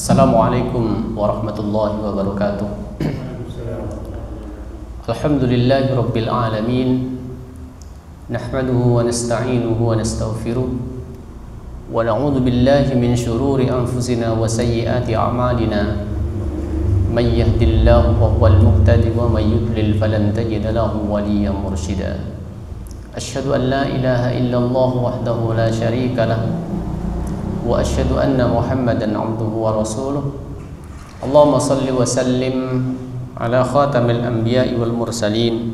Assalamualaikum warahmatullahi wabarakatuh. Alhamdulillahi rabbil alamin. Nahmaduhu wa nasta'inuhu wa nastaghfiruh. Wa na'udzu billahi min syururi anfusina wa sayyiati a'malina. May yahdihillahu fahuwal muhtadi wa may yudlil falan tajida lahu waliyyan mursyida. Asyhadu an la ilaha illallah wahdahu la syarika lah. Wa asyhadu anna Muhammadan 'abduhu wa rasuluh. Allahumma shalli wa sallim ala khatamil anbiya'i wal mursalin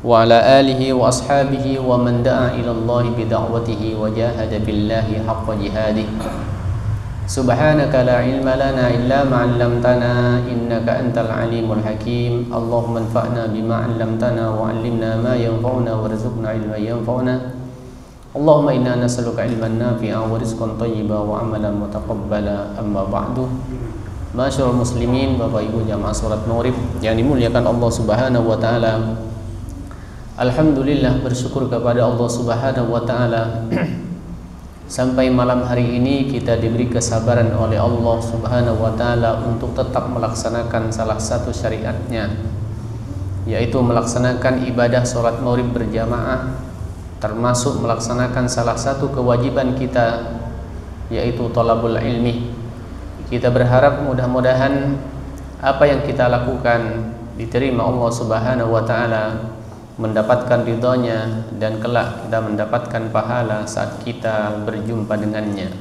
wa ala alihi wa ashabihi wa man da'a ila Allah bi da'watihi wa jahada billahi haqqa jihadih. Subhanaka la ilma lana illa ma 'allamtana innaka antal alimul hakim. Allahumma anfa'na bima 'allamtana wa 'allimna ma yanfa'una warzuqna ilman yanfa'una. Allahumma inna nas'aluka ilman nafi'a wa rizqan thayyiban wa amalan mutaqabbala. Amma ba'du. Masyarul muslimin, Bapak Ibu jamaah salat Maghrib yang dimuliakan Allah Subhanahu wa taala. Alhamdulillah, bersyukur kepada Allah Subhanahu wa taala sampai malam hari ini kita diberi kesabaran oleh Allah Subhanahu wa taala untuk tetap melaksanakan salah satu syariatnya, yaitu melaksanakan ibadah salat Maghrib berjamaah, termasuk melaksanakan salah satu kewajiban kita, yaitu thalabul ilmi. Kita berharap mudah-mudahan apa yang kita lakukan diterima Allah Subhanahu wa taala, mendapatkan ridhonya, dan kelak kita mendapatkan pahala saat kita berjumpa dengannya.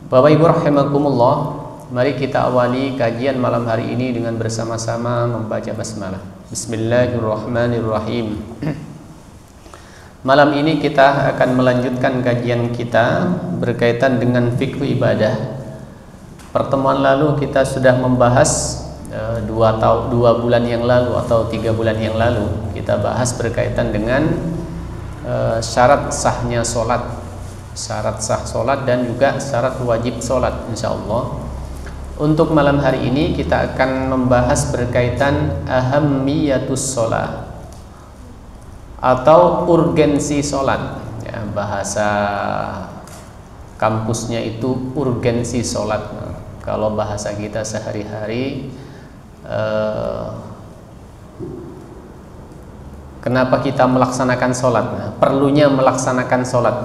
Bapak Ibu rahimakumullah, mari kita awali kajian malam hari ini dengan bersama-sama membaca basmalah. Bismillahirrahmanirrahim. Malam ini kita akan melanjutkan kajian kita berkaitan dengan fikih ibadah. Pertemuan lalu kita sudah membahas 2 bulan yang lalu atau 3 bulan yang lalu kita bahas berkaitan dengan syarat sahnya sholat, syarat sah sholat dan juga syarat wajib sholat. Insyaallah untuk malam hari ini kita akan membahas berkaitan ahammiyatus sholat atau urgensi sholat, ya, bahasa kampusnya itu urgensi sholat. Kalau bahasa kita sehari-hari, kenapa kita melaksanakan sholat? Perlunya melaksanakan sholat,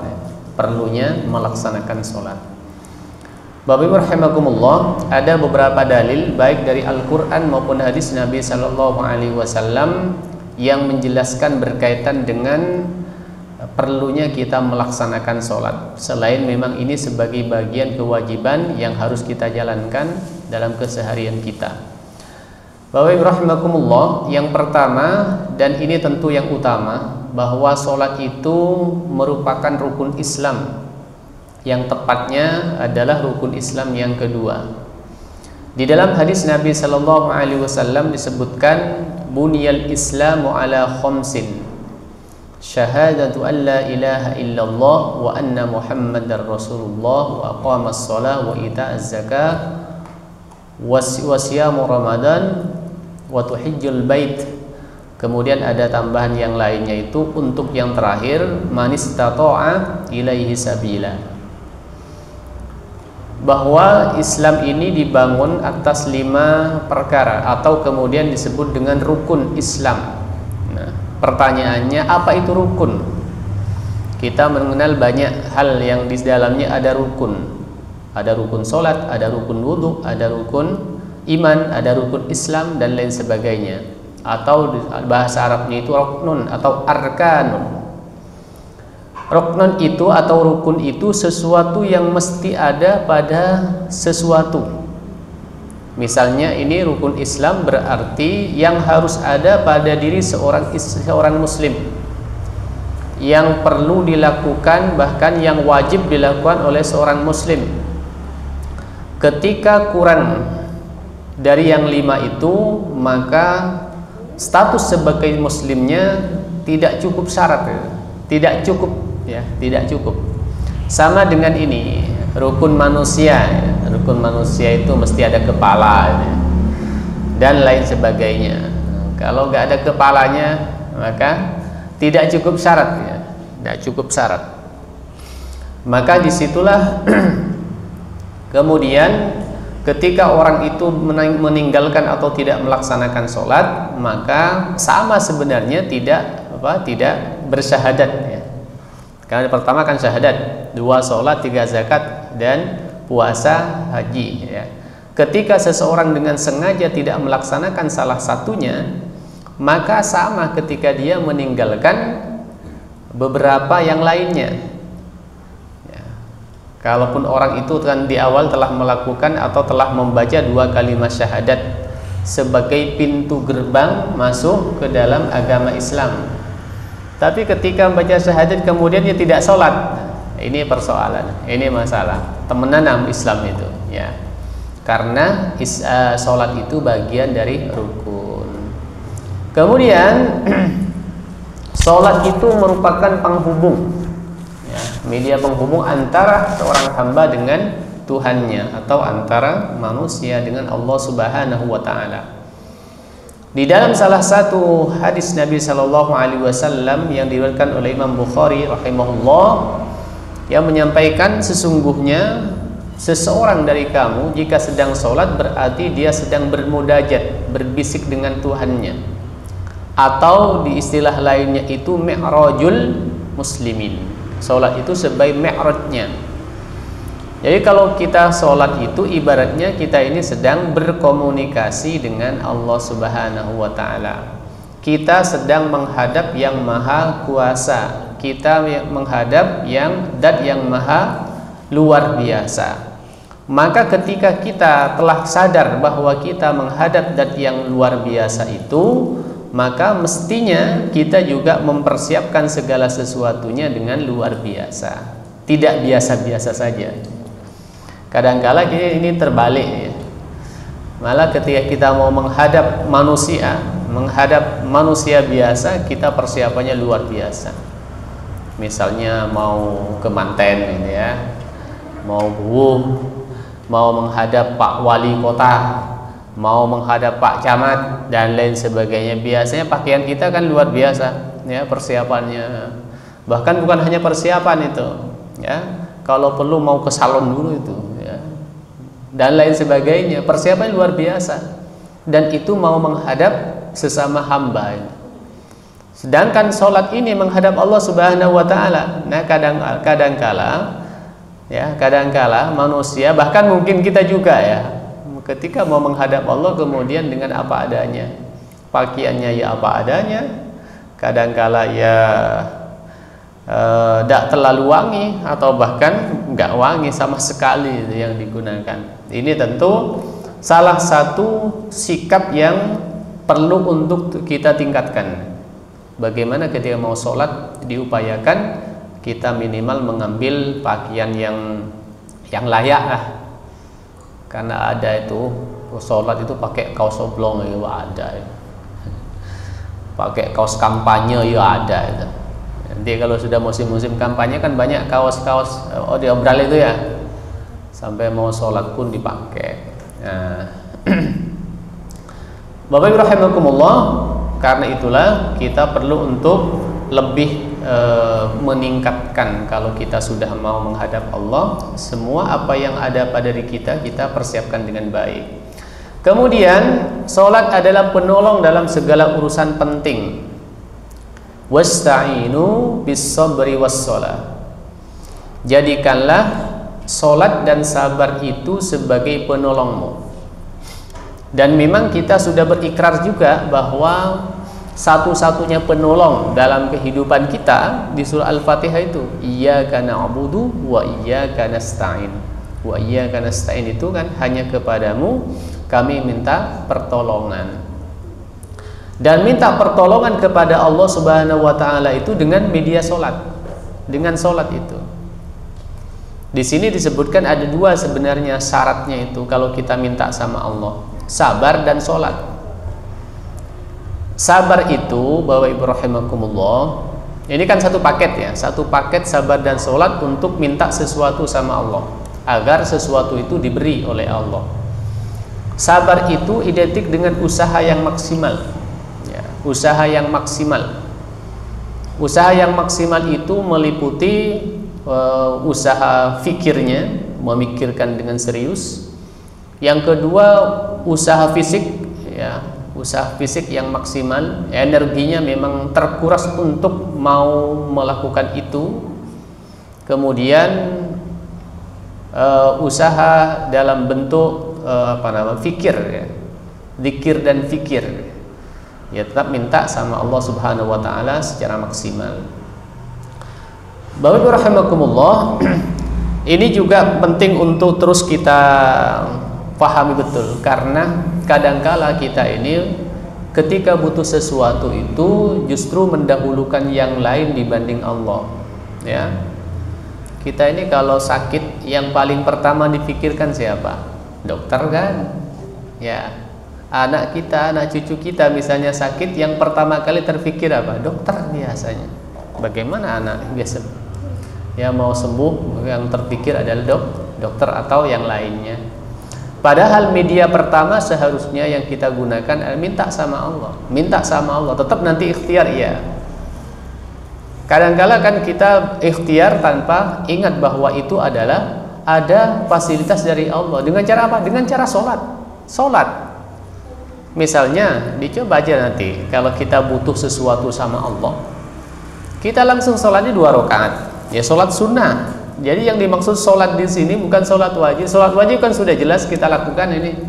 perlunya melaksanakan sholat. Bapak Ibu rahimakumullah, ada beberapa dalil baik dari Al-Quran maupun hadis Nabi Sallallahu Alaihi Wasallam yang menjelaskan berkaitan dengan perlunya kita melaksanakan sholat, selain memang ini sebagai bagian kewajiban yang harus kita jalankan dalam keseharian kita. Bapak Ibu rahimakumullah, yang pertama dan ini tentu yang utama, bahwa sholat itu merupakan rukun Islam, yang tepatnya adalah rukun Islam yang kedua. Di dalam hadis Nabi Sallallahu Alaihi Wasallam disebutkan, buniyal Islamu ala khamsin, syahadatu an la ilaha illallah wa anna muhammadar rasulullah wa aqamas shalah wa ita'az zakah wa siyamu ramadan wa tuhijjul bait. Kemudian ada tambahan yang lainnya, itu untuk yang terakhir, man istata'a ilaihi sabila, bahwa Islam ini dibangun atas 5 perkara atau kemudian disebut dengan rukun Islam. Nah, pertanyaannya, apa itu rukun? Kita mengenal banyak hal yang di dalamnya ada rukun. Ada rukun sholat, ada rukun wudhu, ada rukun iman, ada rukun Islam, dan lain sebagainya. Atau bahasa Arabnya itu ruknun atau arkanun. Ruknun itu atau rukun itu sesuatu yang mesti ada pada sesuatu. Misalnya ini rukun Islam, berarti yang harus ada pada diri seorang muslim, yang perlu dilakukan, bahkan yang wajib dilakukan oleh seorang muslim. Ketika kurang dari yang 5 itu, maka status sebagai muslimnya tidak cukup syarat, tidak cukup, ya, tidak cukup. Sama dengan ini rukun manusia, rukun manusia itu mesti ada kepala, ya, dan lain sebagainya. Kalau nggak ada kepalanya, maka tidak cukup syarat, ya, tidak cukup syarat. Maka disitulah kemudian ketika orang itu meninggalkan atau tidak melaksanakan sholat, maka sama sebenarnya tidak bersyahadat ya. Karena pertama kan syahadat, 2 sholat, 3 zakat, dan puasa haji ya. Ketika seseorang dengan sengaja tidak melaksanakan salah satunya, maka sama ketika dia meninggalkan beberapa yang lainnya ya. Kalaupun orang itu kan di awal telah melakukan atau telah membaca 2 kalimat syahadat sebagai pintu gerbang masuk ke dalam agama Islam, tapi ketika membaca syahadat kemudian dia tidak sholat, ini persoalan, ini masalah temenan Islam itu ya. Karena sholat itu bagian dari rukun. Kemudian sholat itu merupakan penghubung ya, media penghubung antara seorang hamba dengan Tuhannya, atau antara manusia dengan Allah Subhanahu wa Ta'ala. Di dalam salah satu hadis Nabi Shallallahu Alaihi Wasallam yang diriwayatkan oleh Imam Bukhari rahimahullah, yang menyampaikan sesungguhnya seseorang dari kamu jika sedang sholat berarti dia sedang bermunajat, berbisik dengan Tuhannya, atau di istilah lainnya itu mi'rajul muslimin. Sholat itu sebagai mi'rajnya. Jadi kalau kita sholat itu ibaratnya kita ini sedang berkomunikasi dengan Allah Subhanahu wa Ta'ala. Kita sedang menghadap yang maha kuasa, kita menghadap yang zat yang maha luar biasa. Maka ketika kita telah sadar bahwa kita menghadap zat yang luar biasa itu, maka mestinya kita juga mempersiapkan segala sesuatunya dengan luar biasa, tidak biasa-biasa saja. Kadangkala ini terbalik ya. Malah ketika kita mau menghadap manusia biasa, kita persiapannya luar biasa. Misalnya mau ke manten gitu ya, mau mau menghadap Pak Wali Kota, mau menghadap Pak Camat dan lain sebagainya. Biasanya pakaian kita kan luar biasa ya persiapannya. Bahkan bukan hanya persiapan itu ya, kalau perlu mau ke salon dulu itu ya, dan lain sebagainya. Persiapan luar biasa, dan itu mau menghadap sesama hamba. Sedangkan sholat ini menghadap Allah Subhanahu wa Ta'ala. Nah kadangkala manusia, bahkan mungkin kita juga ya, ketika mau menghadap Allah kemudian dengan apa adanya, pakaiannya ya apa adanya, kadangkala ya tidak terlalu wangi atau bahkan nggak wangi sama sekali yang digunakan. Ini tentu salah satu sikap yang perlu untuk kita tingkatkan. Bagaimana ketika mau sholat diupayakan kita minimal mengambil pakaian yang layak lah. Karena ada itu sholat itu pakai kaos oblong ya ada ya. Pakai kaos kampanye ya ada itu. Nanti kalau sudah musim-musim kampanye kan banyak kaos-kaos diobral itu ya, sampai mau sholat pun dipakai. Nah, Bapak Ibu rahimakumullah, karena itulah kita perlu untuk lebih meningkatkan. Kalau kita sudah mau menghadap Allah, semua apa yang ada pada diri kita persiapkan dengan baik. Kemudian sholat adalah penolong dalam segala urusan penting. Wasta'inu bis-sabri was-shalah. Jadikanlah sholat dan sabar itu sebagai penolongmu. Dan memang kita sudah berikrar juga bahwa satu-satunya penolong dalam kehidupan kita di surah Al-Fatihah itu iyyaka na'budu wa iyyaka nasta'in. Wa iyyaka nasta'in itu kan hanya kepadamu kami minta pertolongan. Dan minta pertolongan kepada Allah Subhanahu wa Ta'ala itu dengan media sholat, dengan sholat itu. Di sini disebutkan ada 2 sebenarnya syaratnya itu kalau kita minta sama Allah, sabar dan sholat. Sabar itu Bapak Ibu rahimakumullah, ini kan satu paket ya, satu paket sabar dan sholat untuk minta sesuatu sama Allah agar sesuatu itu diberi oleh Allah. Sabar itu identik dengan usaha yang maksimal ya, usaha yang maksimal. Usaha yang maksimal itu meliputi usaha fikirnya, memikirkan dengan serius, Yang kedua, usaha fisik, ya, usaha fisik yang maksimal, energinya memang terkuras untuk mau melakukan itu. Kemudian usaha dalam bentuk fikir, ya, zikir dan fikir, ya, tetap minta sama Allah Subhanahu wa taala secara maksimal. Bapak Ibu rahimakumullah, ini juga penting untuk terus kita pahami betul, karena kadangkala kita ini ketika butuh sesuatu itu justru mendahulukan yang lain dibanding Allah, ya. Kita ini kalau sakit yang paling pertama dipikirkan siapa? Dokter kan? Ya. Anak kita, anak cucu kita misalnya sakit, yang pertama kali terpikir apa? Dokter biasanya. Bagaimana anak biasa? Ya, mau sembuh, yang terpikir adalah dokter atau yang lainnya. Padahal media pertama seharusnya yang kita gunakan adalah minta sama Allah. Minta sama Allah, tetap nanti ikhtiar, ya. Kadang-kala kan kita ikhtiar tanpa ingat bahwa itu adalah ada fasilitas dari Allah. Dengan cara apa? Dengan cara sholat. Misalnya, dicoba aja nanti kalau kita butuh sesuatu sama Allah, kita langsung sholatnya 2 rakaat, ya, sholat sunnah. Jadi yang dimaksud sholat di sini bukan sholat wajib. Sholat wajib kan sudah jelas kita lakukan, ini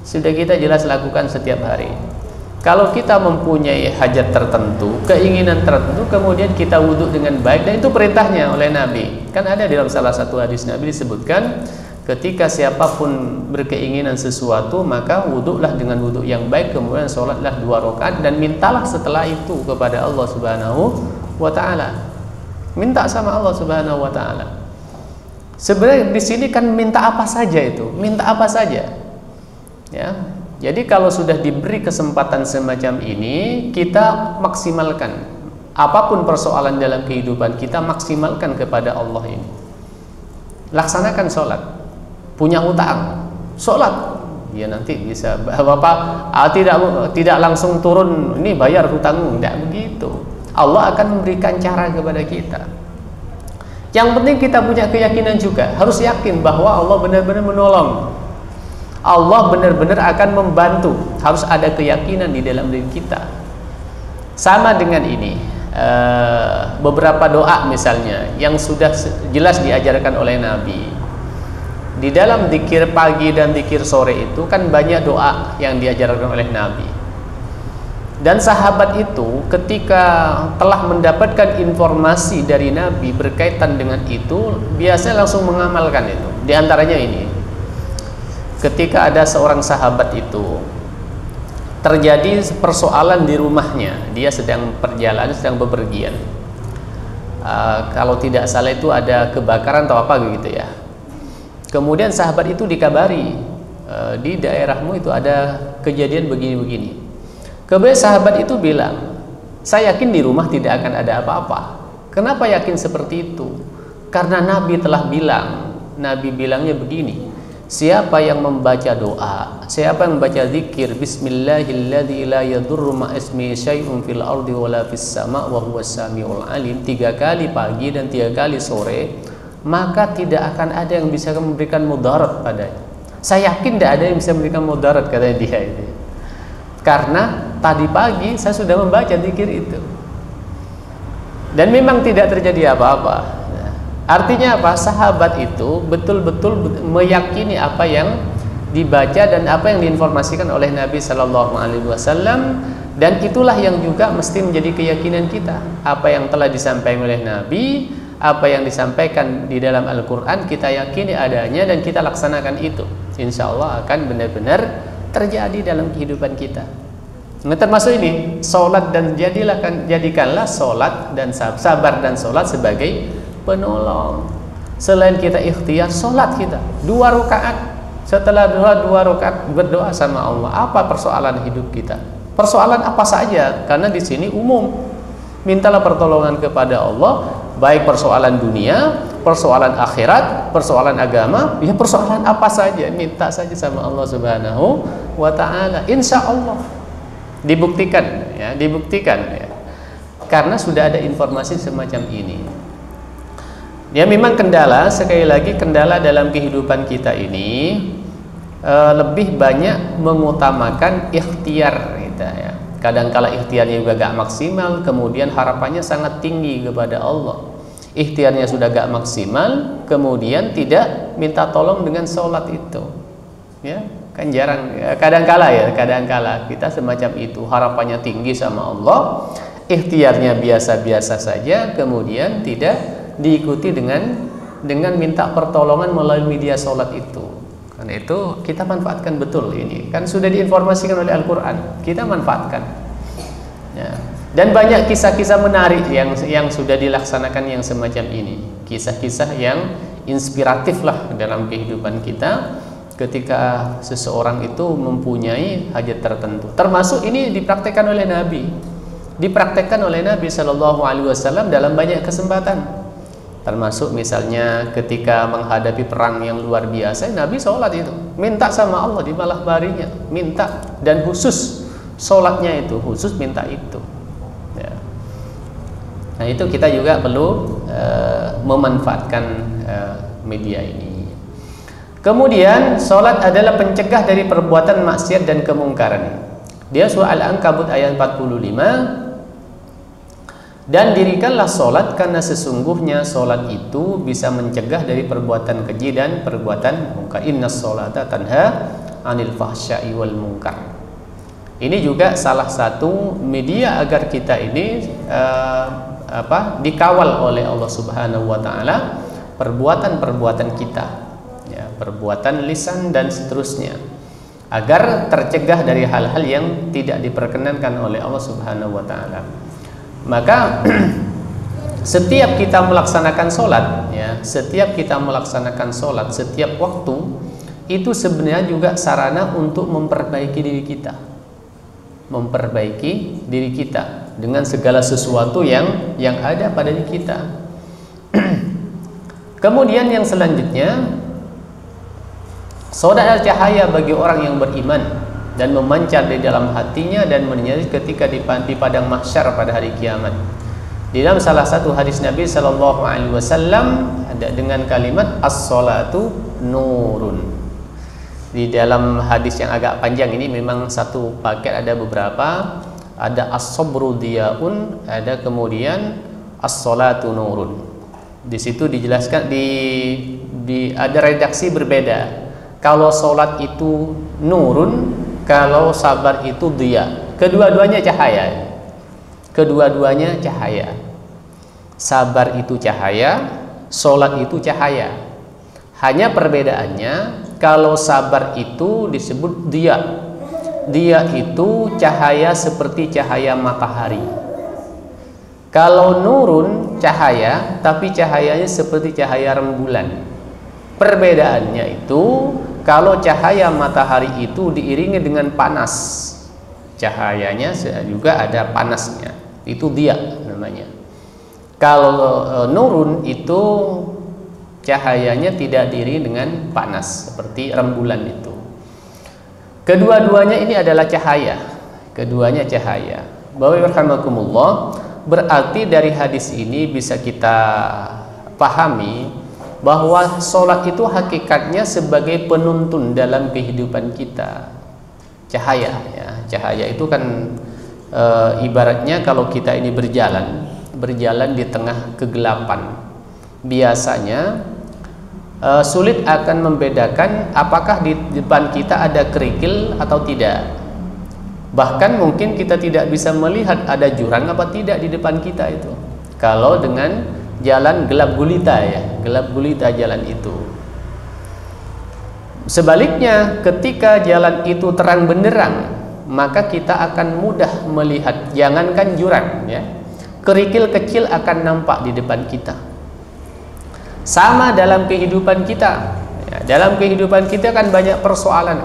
sudah kita jelas lakukan setiap hari. Kalau kita mempunyai hajat tertentu, keinginan tertentu, kemudian kita wudhu dengan baik, dan itu perintahnya oleh Nabi. Kan ada di dalam salah satu hadis Nabi disebutkan, ketika siapapun berkeinginan sesuatu, maka wudhulah dengan wudhu yang baik, kemudian sholatlah 2 rakaat, dan mintalah setelah itu kepada Allah Subhanahu wa ta'ala. Minta sama Allah Subhanahu wa ta'ala. Sebenarnya di sini kan minta apa saja itu, minta apa saja, ya. Jadi kalau sudah diberi kesempatan semacam ini, kita maksimalkan. Apapun persoalan dalam kehidupan kita, maksimalkan kepada Allah ini. Laksanakan sholat. Punya hutang, sholat, ya nanti bisa Bapak tidak langsung turun, ini bayar hutangmu, tidak begitu. Allah akan memberikan cara kepada kita. Yang penting kita punya keyakinan juga, harus yakin bahwa Allah benar-benar menolong, Allah benar-benar akan membantu. Harus ada keyakinan di dalam diri kita. Sama dengan ini, beberapa doa misalnya yang sudah jelas diajarkan oleh Nabi. Di dalam zikir pagi dan zikir sore itu kan banyak doa yang diajarkan oleh Nabi. Dan sahabat itu ketika telah mendapatkan informasi dari Nabi berkaitan dengan itu, biasanya langsung mengamalkan itu. Di antaranya ini, ketika ada seorang sahabat itu terjadi persoalan di rumahnya, dia sedang perjalanan, sedang bepergian. Kalau tidak salah itu ada kebakaran atau apa gitu, ya. Kemudian sahabat itu dikabari, di daerahmu itu ada kejadian begini-begini. Kemudian sahabat itu bilang, saya yakin di rumah tidak akan ada apa-apa. Kenapa yakin seperti itu? Karena Nabi telah bilang, Nabi bilangnya begini, siapa yang membaca doa, siapa yang membaca zikir Bismillahilladzi la yadurru ma'ismi syai'un fil ardi wala fis sama' wa huwas samiul alim 3 kali pagi dan 3 kali sore, maka tidak akan ada yang bisa memberikan mudarat padanya. Saya yakin tidak ada yang bisa memberikan mudarat, katanya dia itu. Karena tadi pagi saya sudah membaca zikir itu dan memang tidak terjadi apa-apa. Artinya apa? Sahabat itu betul-betul meyakini apa yang dibaca dan apa yang diinformasikan oleh Nabi Shallallahu Alaihi Wasallam, dan itulah yang juga mesti menjadi keyakinan kita. Apa yang telah disampaikan oleh Nabi, apa yang disampaikan di dalam Al-Quran, kita yakini adanya dan kita laksanakan itu. Insya Allah akan benar-benar terjadi dalam kehidupan kita. Nah, termasuk ini sholat, dan jadikanlah sholat dan sabar dan sholat sebagai penolong. Selain kita ikhtiar, sholat kita 2 rakaat. Setelah 2 rakaat berdoa sama Allah. Apa persoalan hidup kita? Persoalan apa saja? Karena di sini umum. Mintalah pertolongan kepada Allah, baik persoalan dunia, persoalan akhirat, persoalan agama, ya persoalan apa saja, minta saja sama Allah Subhanahu wa ta'ala. Insya Allah dibuktikan, ya, dibuktikan, ya. Karena sudah ada informasi semacam ini. Ya, memang kendala, sekali lagi kendala dalam kehidupan kita ini, lebih banyak mengutamakan ikhtiar kita ya. Kadang-kala ikhtiarnya juga gak maksimal, kemudian harapannya sangat tinggi kepada Allah. Ikhtiarnya sudah gak maksimal, kemudian tidak minta tolong dengan sholat itu, ya kan jarang. Kadang-kala kita semacam itu, harapannya tinggi sama Allah, ikhtiarnya biasa-biasa saja, kemudian tidak diikuti dengan minta pertolongan melalui media sholat itu. Karena itu kita manfaatkan betul ini, kan sudah diinformasikan oleh Al-Quran, kita manfaatkan ya. Dan banyak kisah-kisah menarik yang sudah dilaksanakan yang semacam ini, kisah-kisah yang inspiratif lah dalam kehidupan kita ketika seseorang itu mempunyai hajat tertentu. Termasuk ini dipraktekkan oleh Nabi Shallallahu Alaihi Wasallam dalam banyak kesempatan. Termasuk misalnya ketika menghadapi perang yang luar biasa, Nabi sholat itu, minta sama Allah di malam harinya, minta, dan khusus sholatnya itu, khusus minta itu ya. Nah itu kita juga perlu memanfaatkan media ini. Kemudian sholat adalah pencegah dari perbuatan maksiat dan kemungkaran. Dia surah Al-Ankabut ayat 45. Dan dirikanlah sholat karena sesungguhnya sholat itu bisa mencegah dari perbuatan keji dan perbuatan munkar. Inna sholata tanha anil fahsya'i wal munkar. Ini juga salah satu media agar kita ini dikawal oleh Allah Subhanahu wa taala perbuatan-perbuatan kita ya, perbuatan lisan dan seterusnya, agar tercegah dari hal-hal yang tidak diperkenankan oleh Allah Subhanahu wa taala. Maka setiap kita melaksanakan sholat ya, setiap waktu itu sebenarnya juga sarana untuk memperbaiki diri kita dengan segala sesuatu yang ada pada diri kita. Kemudian yang selanjutnya, sholat adalah cahaya bagi orang yang beriman dan memancar di dalam hatinya dan menyinari ketika di padang mahsyar pada hari kiamat. Di dalam salah satu hadis Nabi Shallallahu Alaihi Wasallam ada dengan kalimat as-sholatu nurun. Di dalam hadis yang agak panjang ini memang satu paket, ada beberapa, ada as-sabru diyaun, ada kemudian as-sholatu nurun. Di situ dijelaskan ada redaksi berbeda. Kalau sholat itu nurun, kalau sabar itu dia, kedua-duanya cahaya. Sabar itu cahaya, sholat itu cahaya. Hanya perbedaannya, kalau sabar itu disebut dia. Dia itu cahaya seperti cahaya matahari. Kalau nurun cahaya, tapi cahayanya seperti cahaya rembulan. Perbedaannya itu, kalau cahaya matahari itu diiringi dengan panas, cahayanya juga ada panasnya, itu dia namanya. Kalau nurun itu cahayanya tidak diiringi dengan panas seperti rembulan itu. Kedua-duanya ini adalah cahaya. Bapak rahimakumullah, berarti dari hadis ini bisa kita pahami bahwa sholat itu hakikatnya sebagai penuntun dalam kehidupan kita. Cahaya ya. Cahaya itu kan ibaratnya kalau kita ini berjalan di tengah kegelapan, biasanya sulit akan membedakan apakah di depan kita ada kerikil atau tidak. Bahkan mungkin kita tidak bisa melihat ada jurang apa tidak di depan kita itu, kalau dengan jalan gelap gulita jalan itu. Sebaliknya, ketika jalan itu terang benderang, maka kita akan mudah melihat, jangankan jurang ya, kerikil kecil akan nampak di depan kita. Sama dalam kehidupan kita ya, dalam kehidupan kita kan banyak persoalan,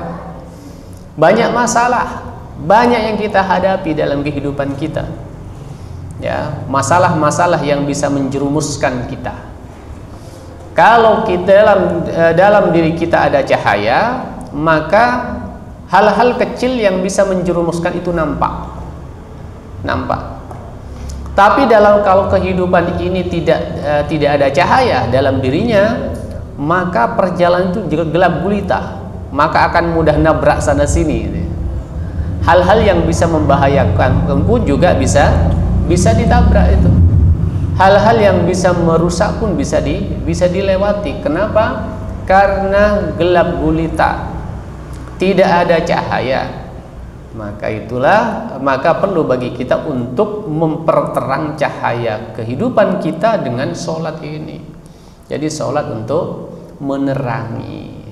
banyak masalah, banyak yang kita hadapi dalam kehidupan kita ya, masalah-masalah yang bisa menjerumuskan kita. Kalau kita dalam diri kita ada cahaya, maka hal-hal kecil yang bisa menjerumuskan itu nampak. Tapi kalau kehidupan ini tidak ada cahaya dalam dirinya, maka perjalanan itu juga gelap gulita, maka akan mudah nabrak sana sini. Hal-hal yang bisa membahayakan pun juga bisa ditabrak itu. Hal-hal yang bisa merusak pun bisa dilewati. Kenapa? Karena gelap gulita, tidak ada cahaya. Maka perlu bagi kita untuk memperterang cahaya kehidupan kita dengan sholat ini. Jadi sholat untuk menerangi.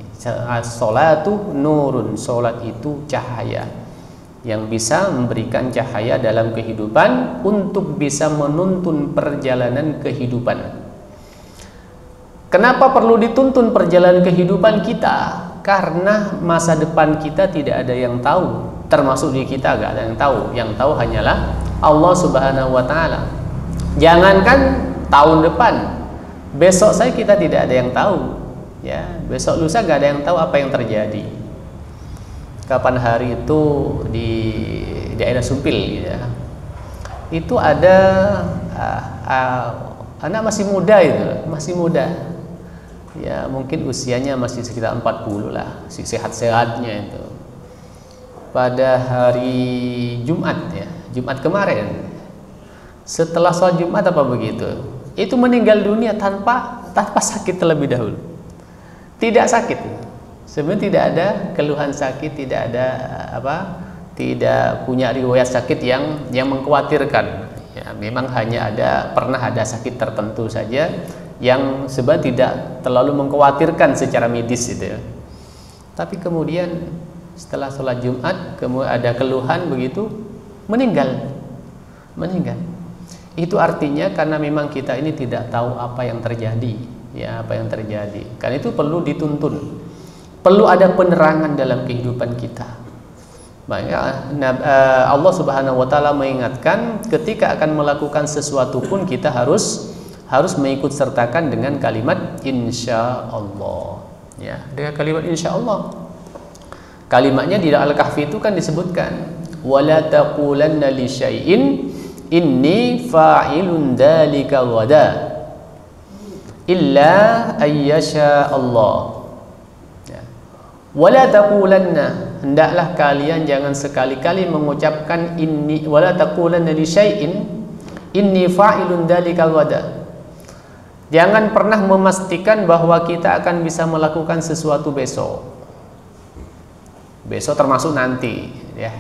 Sholatu nurun, sholat itu cahaya yang bisa memberikan cahaya dalam kehidupan untuk bisa menuntun perjalanan kehidupan. Kenapa perlu dituntun perjalanan kehidupan kita? Karena masa depan kita tidak ada yang tahu, termasuk di kita gak ada yang tahu. Yang tahu hanyalah Allah Subhanahu wa Ta'ala. Jangankan tahun depan, besok saya kita tidak ada yang tahu. Ya, besok lusa gak ada yang tahu apa yang terjadi. Kapan hari itu di daerah Sumpil, ya, itu ada anak masih muda ya, mungkin usianya masih sekitar 40 lah, sehat-sehatnya itu. Pada hari Jumat, ya, Jumat kemarin, setelah sholat Jumat apa begitu, itu meninggal dunia tanpa sakit terlebih dahulu. Tidak sakit, sebenarnya tidak ada keluhan sakit, tidak punya riwayat sakit yang mengkhawatirkan. Ya, memang hanya pernah ada sakit tertentu saja yang sebenarnya tidak terlalu mengkhawatirkan secara medis itu. Tapi kemudian setelah sholat Jumat kemudian ada keluhan begitu, meninggal. Itu artinya karena memang kita ini tidak tahu apa yang terjadi, ya, apa yang terjadi. Karena itu perlu dituntun, perlu ada penerangan dalam kehidupan kita. Maka Allah Subhanahu wa Ta'ala mengingatkan ketika akan melakukan sesuatu pun kita harus mengikut sertakan dengan kalimat insya Allah, ya, dengan kalimat insya Allah. Kalimatnya di Al-Kahfi itu kan disebutkan wala taqulanna li syai'in inni fa'ilun dzalika ghada illa ayyasha Allah. Ya. Wala taqulanna, hendaklah kalian jangan sekali-kali mengucapkan inni, wala taqulanna li syai'in inni fa'ilun dzalika ghada. Jangan pernah memastikan bahwa kita akan bisa melakukan sesuatu besok. Besok termasuk nanti, ya.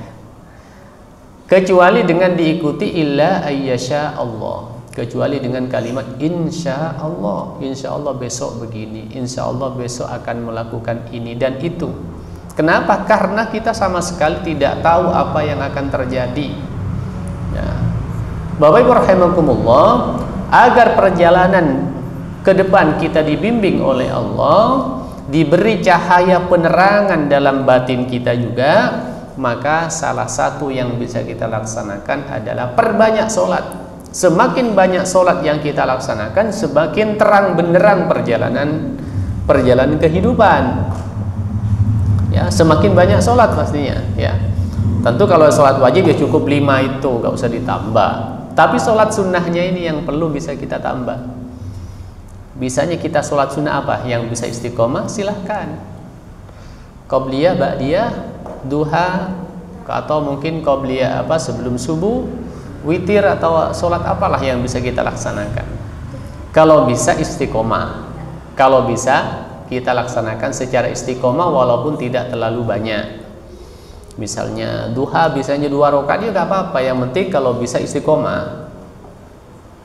Kecuali dengan diikuti illa ayyasha Allah. Kecuali dengan kalimat insya Allah. Insya Allah besok begini, insya Allah besok akan melakukan ini dan itu. Kenapa? Karena kita sama sekali tidak tahu apa yang akan terjadi. Ya. Bapak Ibu rahimakumullah, agar perjalanan ke depan kita dibimbing oleh Allah, diberi cahaya penerangan dalam batin kita juga, maka salah satu yang bisa kita laksanakan adalah perbanyak sholat. Semakin banyak sholat yang kita laksanakan, semakin terang benderang perjalanan kehidupan. Ya, semakin banyak sholat pastinya. Ya, tentu kalau sholat wajib ya cukup 5 itu, gak usah ditambah. Tapi sholat sunnahnya ini yang perlu bisa kita tambah. Bisanya kita sholat sunnah apa? Yang bisa istiqomah silahkan. Qobliyah, ba'diyah, duha, atau mungkin qobliyah sebelum subuh, witir, atau sholat apalah yang bisa kita laksanakan. Kalau bisa istiqomah, kalau bisa kita laksanakan secara istiqomah walaupun tidak terlalu banyak. Misalnya duha bisanya 2 rakaat ya gak apa-apa, yang penting kalau bisa istiqomah.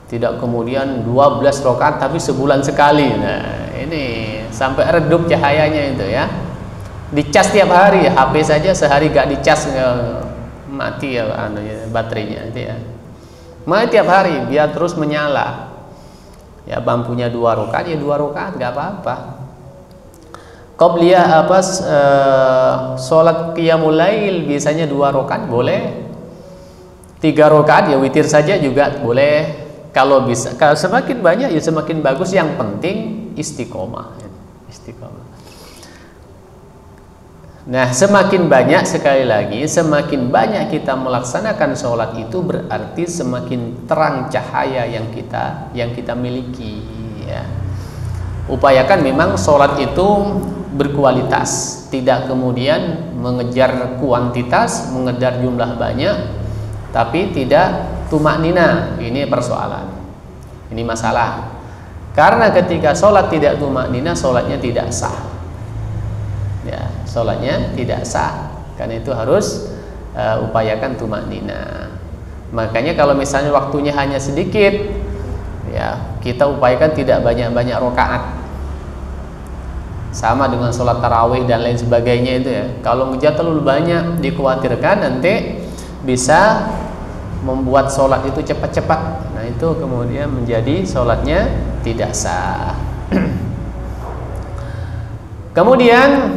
Tidak kemudian 12 rakaat tapi sebulan sekali. Nah, ini sampai redup cahayanya itu, ya. Dicas tiap hari, HP saja sehari gak dicas mati ya baterainya itu, ya. Mati tiap hari biar terus menyala. Ya, lampunya 2 rakaat ya 2 rakaat gak apa-apa. Qobliyah sholat qiyamul lail biasanya 2 rakaat boleh. 3 rakaat ya witir saja juga boleh. Kalau bisa, kalau semakin banyak ya semakin bagus. Yang penting istiqomah. Nah, semakin banyak, sekali lagi, semakin banyak kita melaksanakan sholat itu berarti semakin terang cahaya yang kita miliki. Ya. Upayakan memang sholat itu berkualitas, tidak kemudian mengejar kuantitas, mengejar jumlah banyak, tapi tidak tumaknina. Ini persoalan, ini masalah. Karena ketika sholat tidak tumaknina, sholatnya tidak sah. Ya, sholatnya tidak sah. Karena itu harus upayakan tumaknina. Makanya kalau misalnya waktunya hanya sedikit, ya kita upayakan tidak banyak-banyak rakaat. Sama dengan sholat tarawih dan lain sebagainya itu ya. Kalau ngejar terlalu banyak, dikhawatirkan nanti bisa membuat sholat itu cepat-cepat. Nah itu kemudian menjadi sholatnya tidak sah. Kemudian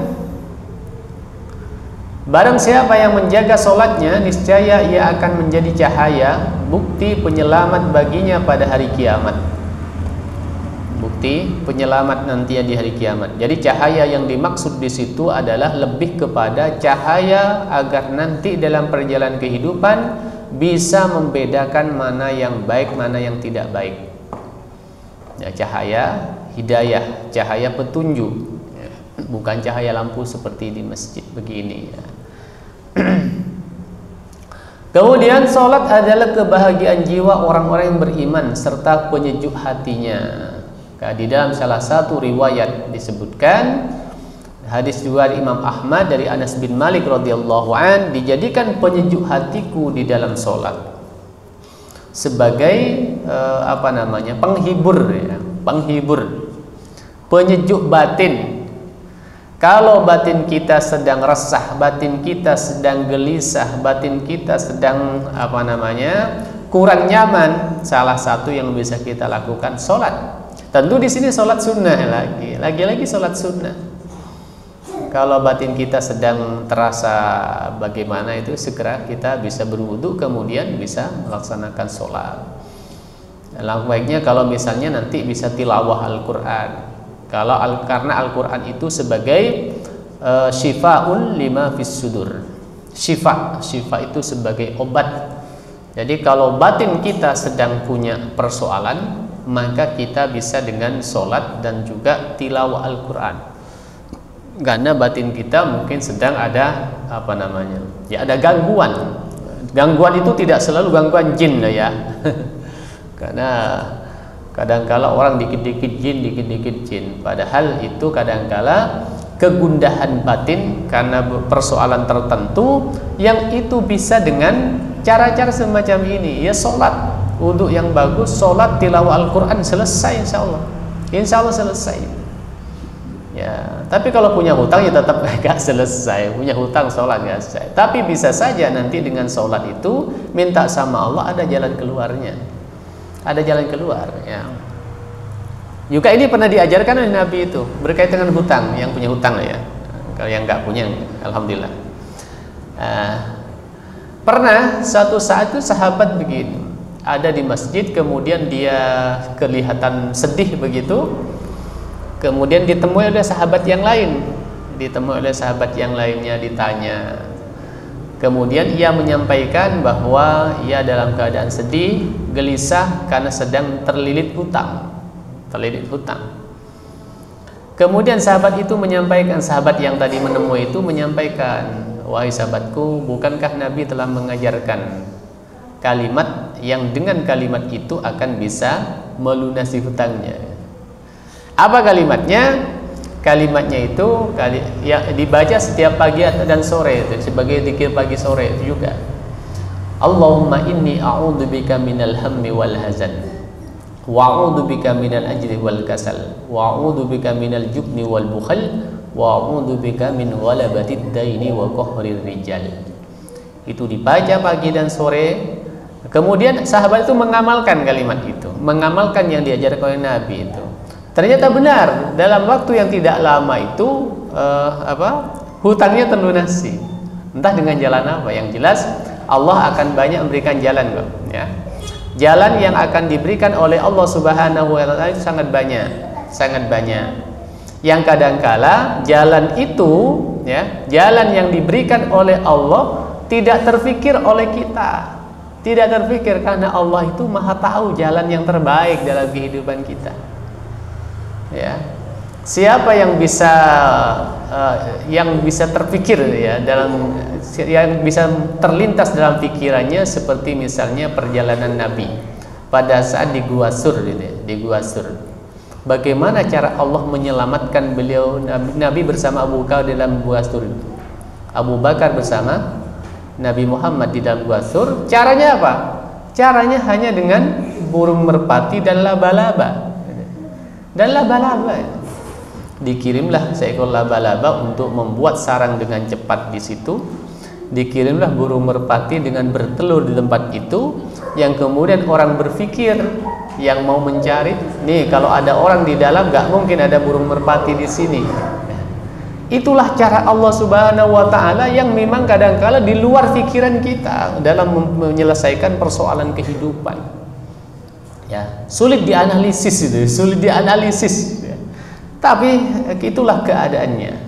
barang siapa yang menjaga sholatnya, niscaya ia akan menjadi cahaya, bukti penyelamat baginya pada hari kiamat. Bukti penyelamat nanti di hari kiamat. Jadi cahaya yang dimaksud di situ adalah lebih kepada cahaya agar nanti dalam perjalanan kehidupan bisa membedakan mana yang baik, mana yang tidak baik. Ya, cahaya hidayah, cahaya petunjuk, ya, bukan cahaya lampu seperti di masjid begini. Ya. Kemudian sholat adalah kebahagiaan jiwa orang-orang yang beriman serta penyejuk hatinya. Di dalam salah satu riwayat disebutkan, hadis juga Imam Ahmad dari Anas bin Malik radhiyallahu an, dijadikan penyejuk hatiku di dalam sholat sebagai penghibur, ya, penghibur, penyejuk batin. Kalau batin kita sedang resah, batin kita sedang gelisah, batin kita sedang kurang nyaman, salah satu yang bisa kita lakukan sholat. Tentu di sini sholat sunnah lagi-lagi sholat sunnah. Kalau batin kita sedang terasa bagaimana itu, segera kita bisa berwudu kemudian bisa melaksanakan sholat. Alangkah baiknya kalau misalnya nanti bisa tilawah Al-Quran. Karena Al-Quran itu sebagai syifa'un lima fis sudur. Syifa itu sebagai obat. Jadi kalau batin kita sedang punya persoalan, maka kita bisa dengan sholat dan juga tilawah Al-Quran. Karena batin kita mungkin sedang ada ada gangguan. Gangguan itu tidak selalu gangguan jin ya. Karena kadangkala orang dikit-dikit jin, padahal itu kadangkala kegundahan batin karena persoalan tertentu yang itu bisa dengan cara-cara semacam ini. Ya sholat, wudhu yang bagus, sholat, tilawah Al-Quran, selesai insya Allah selesai. Ya, tapi kalau punya hutang ya tetap gak selesai. Punya hutang sholat gak selesai. Tapi bisa saja nanti dengan sholat itu minta sama Allah ada jalan keluarnya. Ada jalan keluar ya. Juga ini pernah diajarkan oleh Nabi itu berkaitan dengan hutang, yang punya hutang ya. Kalau yang nggak punya, alhamdulillah. Pernah suatu saat itu sahabat begini, ada di masjid, kemudian dia kelihatan sedih begitu. Kemudian ditemui oleh sahabat yang lain, ditanya. Kemudian ia menyampaikan bahwa ia dalam keadaan sedih, gelisah karena sedang terlilit hutang. Kemudian sahabat yang tadi menemui itu menyampaikan, wahai sahabatku, bukankah Nabi telah mengajarkan kalimat yang dengan kalimat itu akan bisa melunasi hutangnya? Apa kalimatnya? Kalimatnya itu yang dibaca setiap pagi dan sore itu sebagai zikir pagi sore itu juga. Allahumma inni a'udzubika minal hammi wal hazan, wa a'udzubika minal ajri wal kasal, wa a'udzubika minal jubni wal bukhal, wa a'udzubika min ghalabatid daini wa qahrir rijal. Itu dibaca pagi dan sore. Kemudian sahabat itu mengamalkan kalimat itu, mengamalkan yang diajarkan oleh Nabi itu. Ternyata benar, dalam waktu yang tidak lama itu hutangnya terlunasi. Entah dengan jalan apa, yang jelas Allah akan banyak memberikan jalan kok, ya. Jalan yang akan diberikan oleh Allah Subhanahu wa taala itu sangat banyak. Yang kadangkala jalan itu, ya, jalan yang diberikan oleh Allah tidak terfikir oleh kita. Tidak terfikir karena Allah itu Maha tahu jalan yang terbaik dalam kehidupan kita. Ya, Siapa yang bisa terpikir ya yang bisa terlintas dalam pikirannya seperti misalnya perjalanan Nabi pada saat di Gua Sur gitu ya, di Gua Sur. Bagaimana cara Allah menyelamatkan beliau Nabi bersama Abu Bakar dalam Gua Sur. Abu Bakar bersama Nabi Muhammad di dalam Gua Sur. Caranya apa? Caranya hanya dengan burung merpati dan laba-laba. Dan laba-laba dikirimlah seekor laba-laba untuk membuat sarang dengan cepat di situ. Dikirimlah burung merpati dengan bertelur di tempat itu, yang kemudian orang berpikir yang mau mencari, nih kalau ada orang di dalam nggak mungkin ada burung merpati di sini. Itulah cara Allah Subhanahu wa Ta'ala yang memang kadang-kala di luar pikiran kita dalam menyelesaikan persoalan kehidupan. Ya, sulit dianalisis itu, sulit dianalisis. Tapi itulah keadaannya.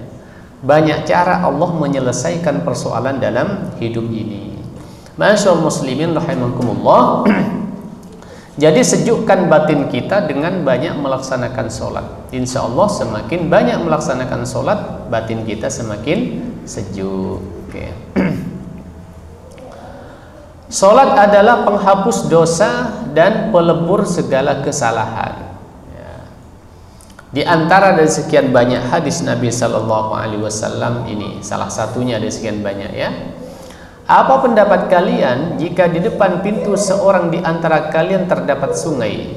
Banyak cara Allah menyelesaikan persoalan dalam hidup ini. Masyaallah muslimin rahimakumullah. Jadi sejukkan batin kita dengan banyak melaksanakan sholat. Insya Allah semakin banyak melaksanakan sholat, batin kita semakin sejuk. Oke. Sholat adalah penghapus dosa dan pelebur segala kesalahan. Di antara dari sekian banyak hadis Nabi Sallallahu Alaihi Wasallam ini salah satunya dari sekian banyak ya. Apa pendapat kalian jika di depan pintu seorang di antara kalian terdapat sungai,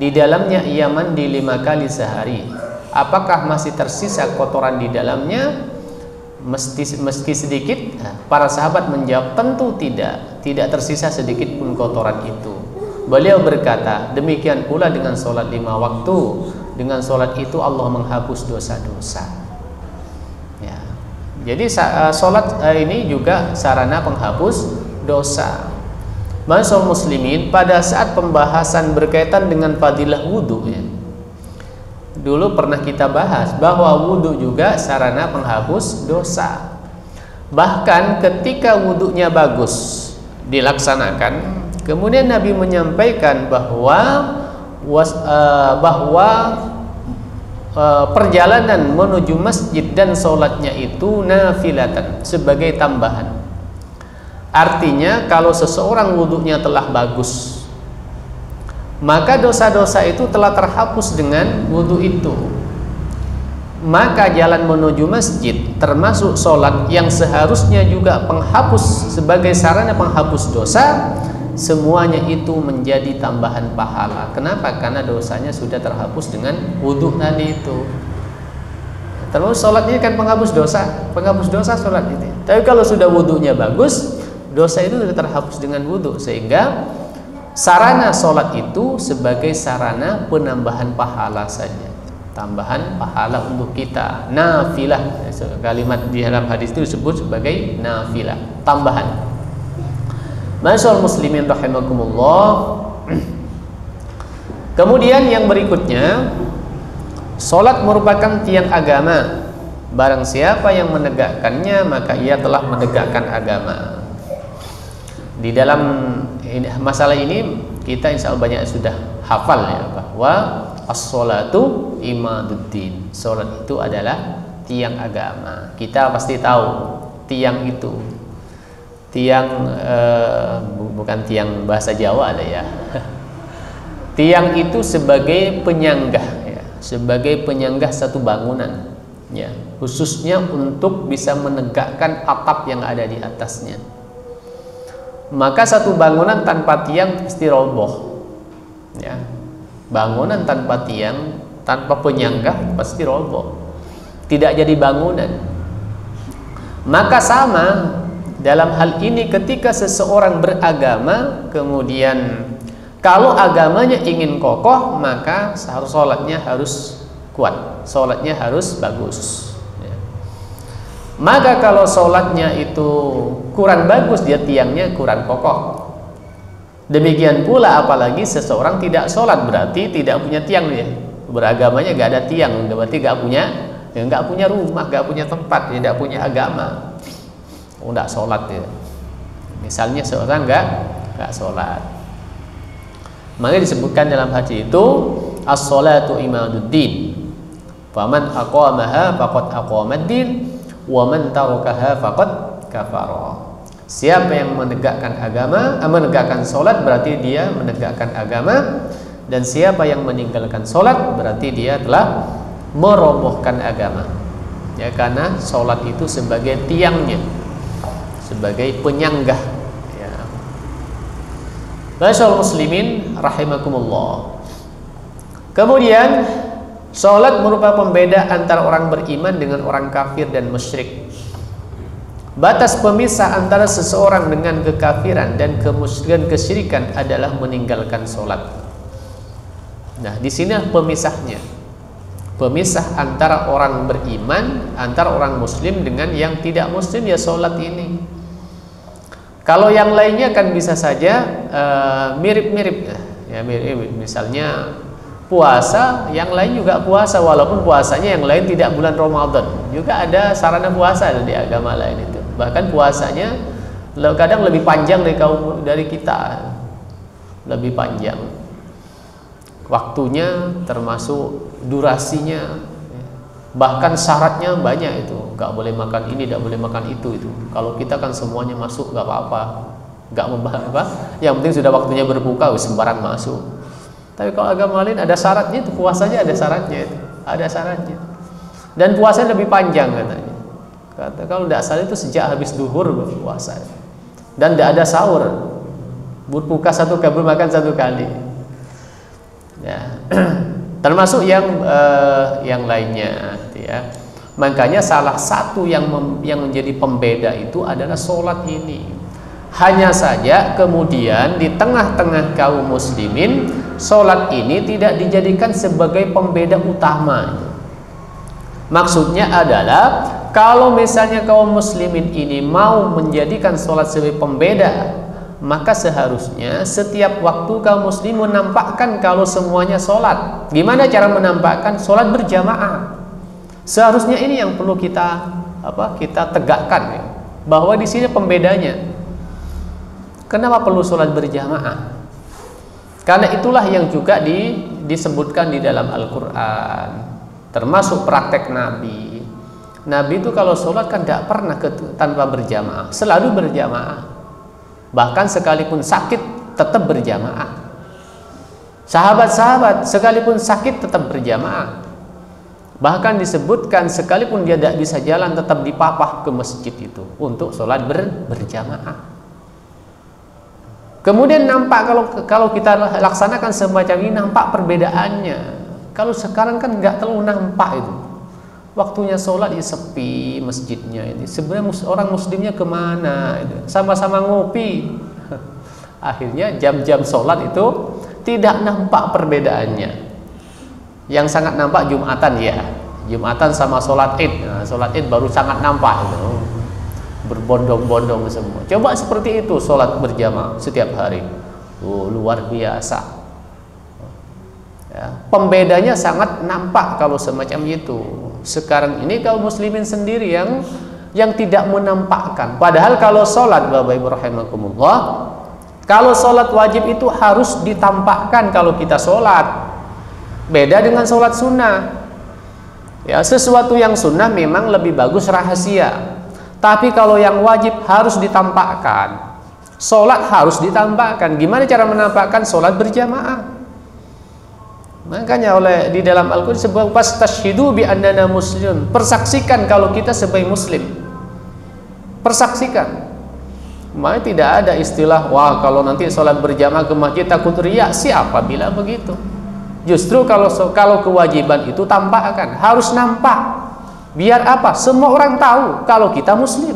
di dalamnya ia mandi 5 kali sehari? Apakah masih tersisa kotoran di dalamnya meski sedikit? Para sahabat menjawab tentu tidak, tidak tersisa sedikit pun kotoran itu. Beliau berkata, demikian pula dengan sholat 5 waktu. Dengan sholat itu Allah menghapus dosa-dosa. Ya. Jadi sholat ini juga sarana penghapus dosa. Masyaallah muslimin, pada saat pembahasan berkaitan dengan fadilah wudhu ya, dulu pernah kita bahas bahwa wudhu juga sarana penghapus dosa. Bahkan ketika wudhunya bagus dilaksanakan, kemudian Nabi menyampaikan bahwa perjalanan menuju masjid dan sholatnya itu nafilatan, sebagai tambahan. Artinya kalau seseorang wudhunya telah bagus, maka dosa-dosa itu telah terhapus dengan wudhu itu. Maka jalan menuju masjid termasuk sholat yang seharusnya juga penghapus sebagai sarana penghapus dosa, semuanya itu menjadi tambahan pahala. Kenapa? Karena dosanya sudah terhapus dengan wudhu tadi itu. Terus sholat ini kan penghapus dosa sholat itu. Tapi kalau sudah wudhunya bagus, dosa itu sudah terhapus dengan wudhu, sehingga sarana sholat itu sebagai sarana penambahan pahala saja, tambahan pahala untuk kita, nafilah. Kalimat di dalam hadis itu disebut sebagai nafilah, tambahan. Masyaallah muslimin rahimakumullah. Kemudian yang berikutnya, sholat merupakan tiang agama. Barang siapa yang menegakkannya, maka ia telah menegakkan agama. Di dalam masalah ini kita insya Allah banyak sudah hafal ya, bahwa as-sholatu imaduddin. Sholat itu adalah tiang agama. Kita pasti tahu tiang itu. Tiang bukan tiang bahasa Jawa ada ya. Tiang itu sebagai penyanggah ya, sebagai penyanggah satu bangunan ya, khususnya untuk bisa menegakkan atap yang ada di atasnya. Maka satu bangunan tanpa tiang pasti roboh ya. Bangunan tanpa tiang, tanpa penyanggah pasti roboh, tidak jadi bangunan. Maka sama dalam hal ini ketika seseorang beragama, kemudian kalau agamanya ingin kokoh, maka sholatnya harus kuat, sholatnya harus bagus ya. Maka kalau sholatnya itu kurang bagus, dia tiangnya kurang kokoh. Demikian pula apalagi seseorang tidak sholat, berarti tidak punya tiang dia. Beragamanya gak ada tiang, berarti gak punya rumah, gak punya tempat, tidak punya agama. Nggak sholat ya. Misalnya seorang nggak sholat, maka disebutkan dalam hadis itu as-sholatu imaduddin. Faman aqamaha faqad aqamad-din wa man tarakaha faqad kafara. Siapa yang menegakkan agama, menegakkan solat berarti dia menegakkan agama, dan siapa yang meninggalkan solat berarti dia telah merobohkan agama. Ya, karena solat itu sebagai tiangnya, sebagai penyanggah. Ya. Masyaallah muslimin rahimakumullah. Kemudian solat merupakan pembeda antara orang beriman dengan orang kafir dan musyrik. Batas pemisah antara seseorang dengan kekafiran dan kesyirikan adalah meninggalkan solat. Nah, di sini pemisahnya. Pemisah antara orang beriman, antara orang muslim dengan yang tidak muslim, ya solat ini. Kalau yang lainnya kan bisa saja mirip-mirip, ya mirip. Misalnya puasa, yang lain juga puasa, walaupun puasanya yang lain tidak bulan Ramadan, juga ada sarana puasa di agama lain itu. Bahkan puasanya kadang lebih panjang dari kita, lebih panjang waktunya, termasuk durasinya, bahkan syaratnya banyak itu. Gak boleh makan ini, gak boleh makan itu. Kalau kita kan semuanya masuk, gak apa-apa, gak membahas apa. Yang penting sudah waktunya berbuka, sembarang masuk. Tapi kalau agama lain ada syaratnya, itu puasanya ada syaratnya, itu ada syaratnya. Dan puasanya lebih panjang katanya. Kalau tidak salah itu sejak habis duhur berpuasa, dan tidak ada sahur, berbuka satu kali, bermakan satu kali. Ya. Termasuk yang lainnya, ya. Makanya salah satu yang menjadi pembeda itu adalah solat ini. Hanya saja kemudian di tengah-tengah kaum muslimin, solat ini tidak dijadikan sebagai pembeda utama. Maksudnya adalah kalau misalnya kaum muslimin ini mau menjadikan solat sebagai pembeda, maka seharusnya setiap waktu kaum muslim menampakkan kalau semuanya solat. Gimana cara menampakkan? Solat berjamaah. Seharusnya ini yang perlu kita tegakkan, ya. Bahwa di sini pembedanya. Kenapa perlu solat berjamaah? Karena itulah yang juga disebutkan di dalam Al-Quran, termasuk praktek Nabi. Nabi itu kalau sholat kan tidak pernah tanpa berjamaah, selalu berjamaah. Bahkan sekalipun sakit tetap berjamaah. Sahabat-sahabat sekalipun sakit tetap berjamaah. Bahkan disebutkan sekalipun dia tidak bisa jalan tetap dipapah ke masjid itu untuk sholat berjamaah. Kemudian nampak kalau kita laksanakan semacam ini, nampak perbedaannya. Kalau sekarang kan nggak terlalu nampak itu. Waktunya sholat ya sepi masjidnya ini. Sebenarnya orang muslimnya kemana? Sama-sama ngopi. Akhirnya jam-jam sholat itu tidak nampak perbedaannya. Yang sangat nampak Jumatan, ya. Jumatan sama sholat Id. Nah, sholat Id baru sangat nampak itu. Berbondong-bondong semua. Coba seperti itu sholat berjamaah setiap hari. Luar biasa. Ya, pembedanya sangat nampak kalau semacam itu. Sekarang ini kaum muslimin sendiri yang tidak menampakkan. Padahal kalau sholat, Bapak Ibu rahimakumullah, kalau sholat wajib itu harus ditampakkan kalau kita sholat. Beda dengan sholat sunnah. Ya, sesuatu yang sunnah memang lebih bagus rahasia. Tapi kalau yang wajib harus ditampakkan. Sholat harus ditampakkan. Gimana cara menampakkan? Sholat berjamaah. Makanya di dalam Al-Quran disebut fastashhidu bi annana muslimun. Persaksikan kalau kita sebagai muslim. Persaksikan. Makanya tidak ada istilah wah kalau nanti sholat berjamaah ke masjid takut riya. Siapa bilang begitu? Justru kalau kewajiban itu tampakkan, harus nampak. Biar apa? Semua orang tahu kalau kita muslim.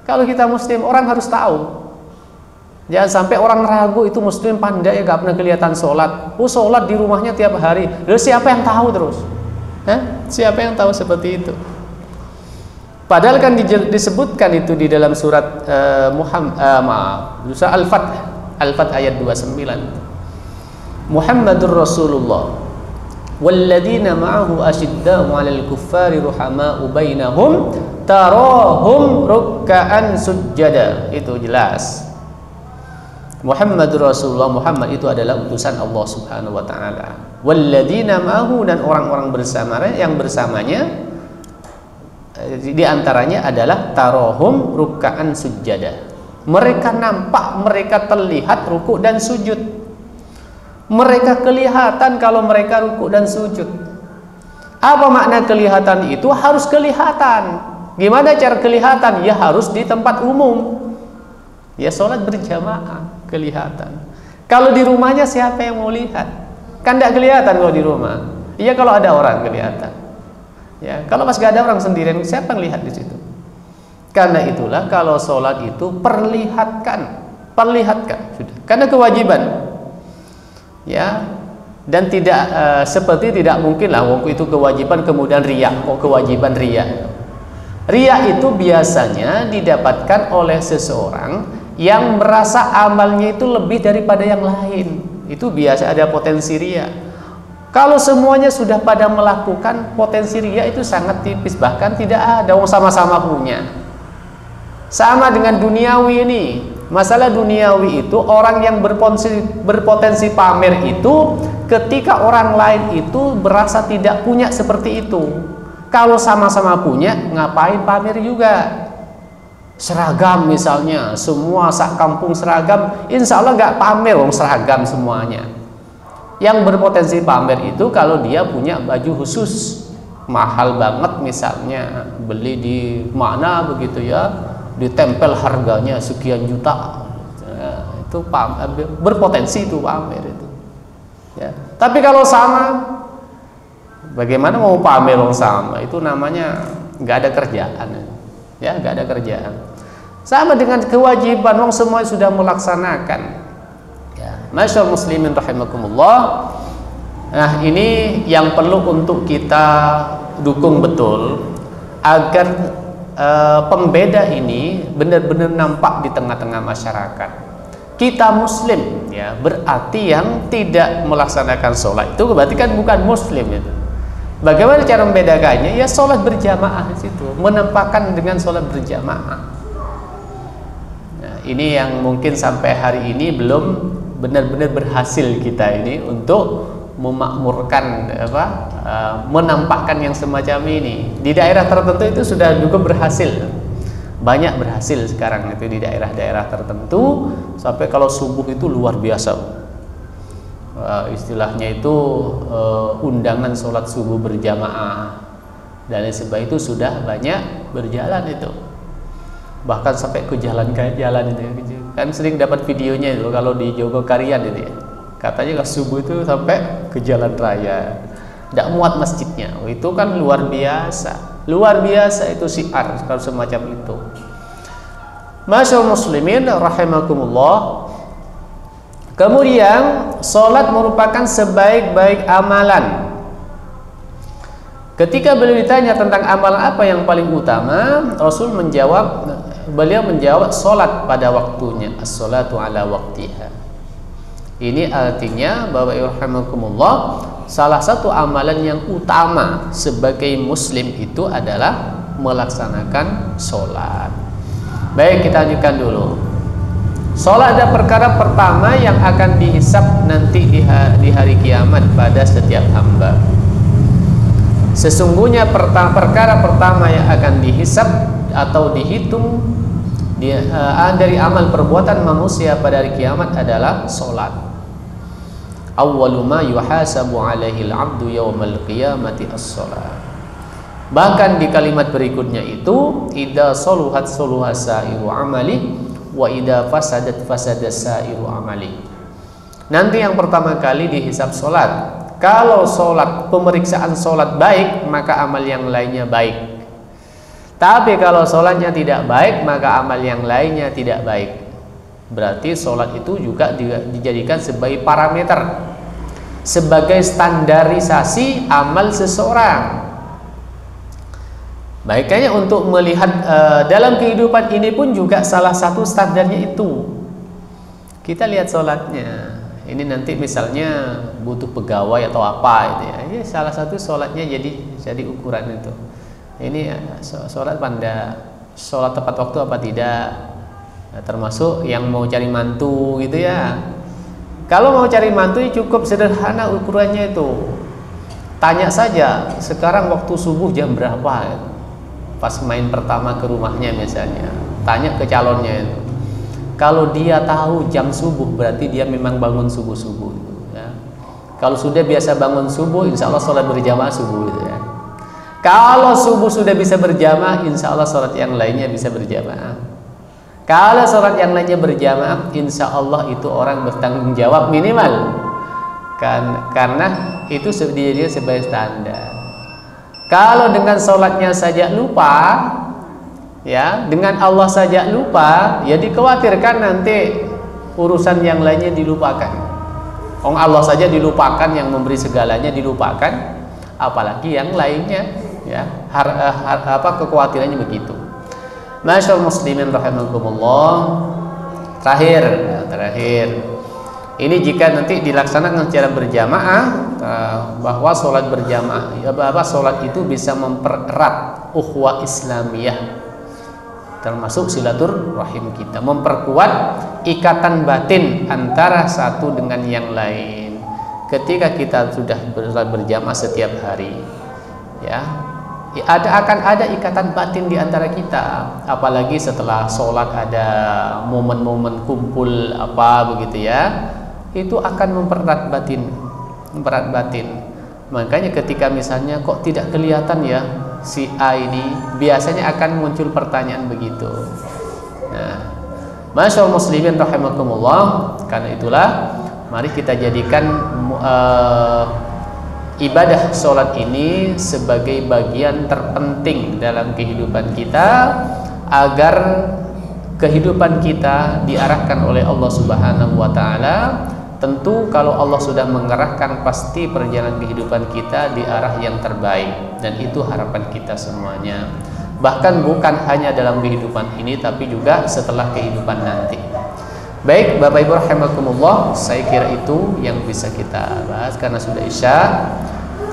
Kalau kita muslim, orang harus tahu. Jangan sampai orang ragu itu muslim pandai ya gak pernah kelihatan sholat. Sholat di rumahnya tiap hari. Lalu siapa yang tahu terus? Siapa yang tahu seperti itu? Padahal kan disebutkan itu di dalam surat surah Al-Fath ayat 29. Muhammadur Rasulullah walladzina ma'ahu asyidda'u 'alal kuffari ruhama'u bainahum tarahum ruk'an sujjada. Itu jelas. Muhammadur Rasulullah, Muhammad itu adalah utusan Allah Subhanahu wa taala. Walladzina ma'ahu, dan orang-orang bersamanya di antaranya adalah tarohum ruk'an sujada. Mereka nampak, mereka terlihat rukuk dan sujud. Mereka kelihatan kalau mereka rukuk dan sujud. Apa makna kelihatan itu? Harus kelihatan. Gimana cara kelihatan? Ya harus di tempat umum. Ya sholat berjamaah kelihatan. Kalau di rumahnya siapa yang mau lihat? Kan tidak kelihatan kalau di rumah. Iya kalau ada orang kelihatan. Ya, kalau pas gak ada orang sendirian, siapa yang lihat di situ? Karena itulah kalau sholat itu perlihatkan sudah. Karena kewajiban. Ya, dan tidak seperti tidak mungkin lah waktu itu kewajiban kemudian riya. Kok kewajiban riya? Riya itu biasanya didapatkan oleh seseorang yang merasa amalnya itu lebih daripada yang lain. Itu biasa ada potensi riya. Kalau semuanya sudah pada melakukan, potensi riya itu sangat tipis, bahkan tidak ada, sama-sama punya. Sama dengan duniawi ini. Masalah duniawi itu orang yang berpotensi pamer itu ketika orang lain itu berasa tidak punya seperti itu. Kalau sama-sama punya, ngapain pamer juga? Seragam misalnya, semua sak kampung seragam, insya Allah nggak pamer seragam semuanya. Yang berpotensi pamer itu kalau dia punya baju khusus mahal banget misalnya, beli di mana begitu ya, ditempel harganya sekian juta, itu berpotensi itu pamer itu. Ya. Tapi kalau sama, bagaimana mau pamer sama? Itu namanya nggak ada kerjaan, ya nggak ada kerjaan. Sama dengan kewajiban, wong semua sudah melaksanakan. Masyaallah muslimin rahimakumullah. Nah, ini yang perlu untuk kita dukung betul agar pembeda ini benar-benar nampak di tengah-tengah masyarakat. Kita muslim ya, berarti yang tidak melaksanakan sholat itu berarti kan bukan muslim itu. Bagaimana cara membedakannya? Ya sholat berjamaah di situ, menampakkan dengan sholat berjamaah. Nah, ini yang mungkin sampai hari ini belum benar-benar berhasil kita ini untuk memakmurkan menampakkan yang semacam ini. Di daerah tertentu itu sudah juga berhasil, banyak berhasil sekarang itu di daerah-daerah tertentu, sampai kalau subuh itu luar biasa, istilahnya itu undangan sholat subuh berjamaah, dan sebab itu sudah banyak berjalan itu, bahkan sampai ke jalan-jalan itu kan sering dapat videonya itu kalau di Jogokarian itu ya. Katanya kalau subuh itu sampai ke jalan raya, tidak muat masjidnya. Itu kan luar biasa itu syiar kalau semacam itu. Masyaallah muslimin rahimakumullah. Kemudian sholat merupakan sebaik-baik amalan. Ketika beliau ditanya tentang amalan apa yang paling utama, beliau menjawab sholat pada waktunya, as-sholatu ala waktiha. Ini artinya bahwa irhamakumullah, salah satu amalan yang utama sebagai muslim itu adalah melaksanakan sholat. Baik, kita lanjutkan dulu. Sholat ada perkara pertama yang akan dihisab nanti di hari kiamat pada setiap hamba. Sesungguhnya perkara pertama yang akan dihisab atau dihitung dari amal perbuatan manusia pada hari kiamat adalah sholat. Awwalu ma yuhasabu alaihi al-'abdu yawmal qiyamati as-shalah. Bahkan di kalimat berikutnya itu, idza saluhat saluha sa'iru amali wa idza fasadat fasada sa'iru amali. Nanti yang pertama kali dihisab sholat. Kalau sholat, pemeriksaan sholat baik, maka amal yang lainnya baik. Tapi kalau sholatnya tidak baik, maka amal yang lainnya tidak baik. Berarti sholat itu juga dijadikan sebagai parameter, sebagai standarisasi amal seseorang. Baiknya untuk melihat dalam kehidupan ini pun juga salah satu standarnya itu. Kita lihat sholatnya. Ini nanti misalnya butuh pegawai atau apa itu ya. Ini salah satu sholatnya jadi ukuran itu. Ini sholat tepat waktu apa tidak. Nah, termasuk yang mau cari mantu gitu ya. Kalau mau cari mantu cukup sederhana ukurannya itu. Tanya saja, sekarang waktu subuh jam berapa ya? Pas main pertama ke rumahnya misalnya, tanya ke calonnya itu. Kalau dia tahu jam subuh berarti dia memang bangun subuh-subuh ya. Kalau sudah biasa bangun subuh, insya Allah sholat berjamaah subuh gitu ya. Kalau subuh sudah bisa berjamaah, insya Allah sholat yang lainnya bisa berjamaah. Kalau sholat yang lainnya berjamaah, insya Allah itu orang bertanggung jawab minimal karena itu dia sebagai standar. Kalau dengan sholatnya saja lupa, ya, dengan Allah saja lupa, ya dikhawatirkan nanti urusan yang lainnya dilupakan. Allah saja dilupakan, yang memberi segalanya dilupakan, apalagi yang lainnya, ya. Kekhawatirannya begitu. Masyaallah muslimin rahimakumullah. Terakhir. Ini jika nanti dilaksanakan secara berjamaah, bahwa sholat berjamaah, sholat itu bisa mempererat ukhuwah Islamiyah, termasuk silaturahim kita, memperkuat ikatan batin antara satu dengan yang lain. Ketika kita sudah berjamaah setiap hari, ya, akan ada ikatan batin di antara kita. Apalagi setelah sholat ada momen-momen kumpul begitu ya, itu akan mempererat batin. Makanya ketika misalnya kok tidak kelihatan ya si A ini, biasanya akan muncul pertanyaan begitu. Nah, masyaallah muslimin rahimakumullah, karena itulah mari kita jadikan ibadah sholat ini sebagai bagian terpenting dalam kehidupan kita, agar kehidupan kita diarahkan oleh Allah Subhanahu wa taala. Tentu kalau Allah sudah mengarahkan, pasti perjalanan kehidupan kita di arah yang terbaik, dan itu harapan kita semuanya. Bahkan bukan hanya dalam kehidupan ini, tapi juga setelah kehidupan nanti. Baik Bapak Ibu rahimakumullah, saya kira itu yang bisa kita bahas karena sudah Isya.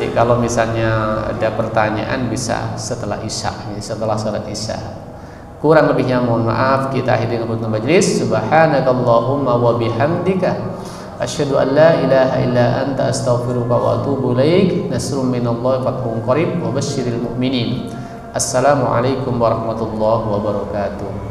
Jadi kalau misalnya ada pertanyaan bisa setelah Isya, setelah salat Isya. Kurang lebihnya mohon maaf. Kita akhiri dengan khutbah majelis. Subhanakallahumma wa bihamdika asyhadu an la ilaha illa anta astaghfiruka wa atubu ilaik. Nasrun minallahi fathun qarib wa basyiril mu'minin. Assalamualaikum warahmatullahi wabarakatuh.